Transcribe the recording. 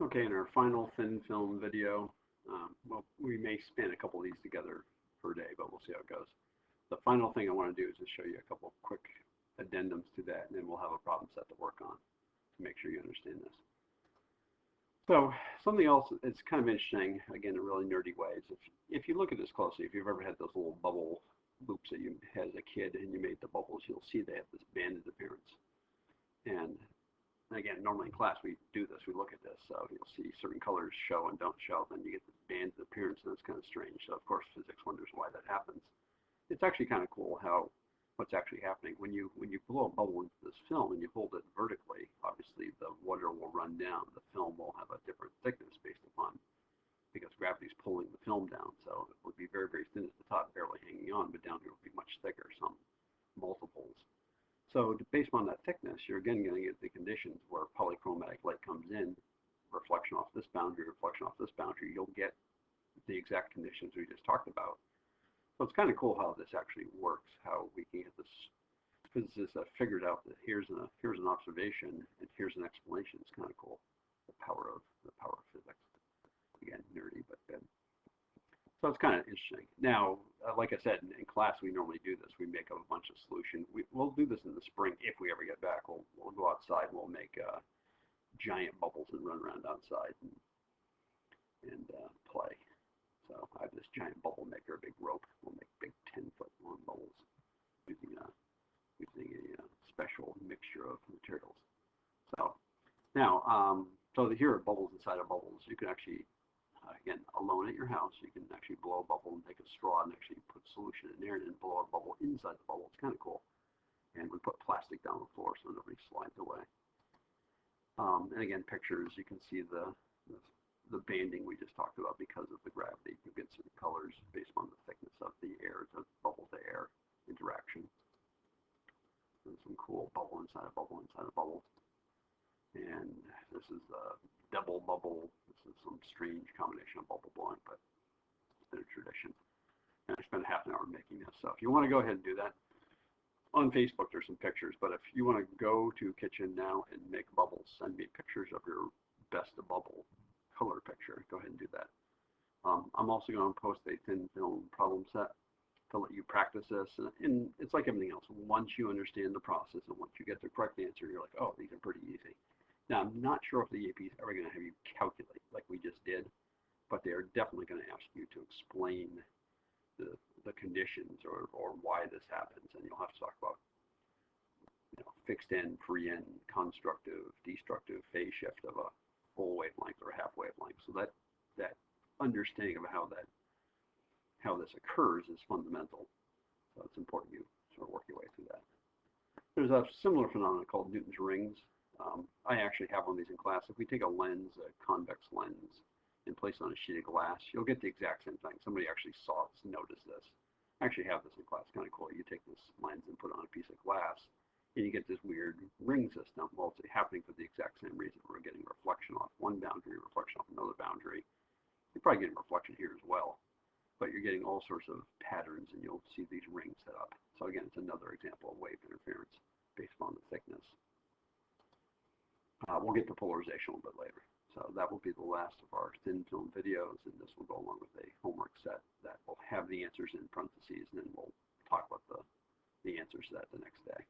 Okay, in our final thin film video, well, we may spin a couple of these together per day, but we'll see how it goes. The final thing I want to do is just show you a couple of quick addendums to that, and then we'll have a problem set to work on to make sure you understand this. So something else that's kind of interesting, again, in really nerdy ways, if you look at this closely, if you've ever had those little bubble loops that you had as a kid and you made the bubbles, you'll see they have this banded appearance. And again, normally in class we do this, we look at this, so you'll see certain colors show and don't show, then you get this banded appearance, and it's kind of strange. So of course physics wonders why that happens. It's actually kind of cool how what's actually happening when you blow a bubble into this film and you hold it vertically. Obviously, the water will run down. The film will have a different thickness based upon because gravity is pulling the film down. So it would be very very thin at the top, barely hanging on, but down here it would be much thicker, some multiples. So based on that thickness, you're again going to get the conditions where polychromatic light comes in, reflection off this boundary, reflection off this boundary. You'll get the exact conditions we just talked about. So it's kind of cool how this actually works, how we can get this physicists have figured out that here's an observation and here's an explanation. It's kind of cool. The power of physics. Again, nerdy, but good. So it's kind of interesting. Now, like I said, in class we normally do this. We make up a bunch of solution. We'll do this in the spring if we ever get back. We'll go outside. We'll make giant bubbles and run around outside and play. So I have this giant bubble maker, a big rope. We'll make big 10-foot long bubbles using a special mixture of materials. So now, so here are bubbles inside of bubbles. You can actually, again, alone at your house, you can actually blow a bubble and take a straw and actually put solution in there and then blow a bubble inside the bubble. It's kind of cool. And we put plastic down the floor so nobody slides away. And again, pictures, you can see the banding we just talked about because of the gravity. You get certain colors based on the thickness of the air, the bubble to air interaction. And some cool bubble inside a bubble inside a bubble. And this is a double bubble. This is some strange combination of bubble blowing, but it's been a tradition. And I spent half an hour making this. So if you want to go ahead and do that, on Facebook there's some pictures, but if you want to go to Kitchen now and make bubbles, send me pictures of your best bubble color picture. Go ahead and do that. I'm also going to post a thin film problem set to let you practice this. And it's like everything else. Once you understand the process and once you get the correct answer, you're like, oh, these are pretty easy. Now, I'm not sure if the AP is ever going to have you calculate like we just did, but they are definitely going to ask you to explain the conditions or why this happens. And you'll have to talk about fixed end, free end, constructive, destructive phase shift of a full wavelength or a half wavelength. So that understanding of how this occurs is fundamental. So it's important you sort of work your way through that. There's a similar phenomenon called Newton's rings. I actually have one of these in class. If we take a lens, a convex lens, and place it on a sheet of glass, you'll get the exact same thing. Somebody actually noticed this. I actually have this in class. It's kind of cool. You take this lens and put it on a piece of glass, and you get this weird ring system. Well, it's happening for the exact same reason. We're getting reflection off one boundary, reflection off another boundary. You're probably getting reflection here as well, but you're getting all sorts of patterns, and you'll see these rings set up. So again, it's another example of wave interference based on the thickness. We'll get to polarization a little bit later. So that will be the last of our thin film videos, and this will go along with a homework set that will have the answers in parentheses, and then we'll talk about the answers to that the next day.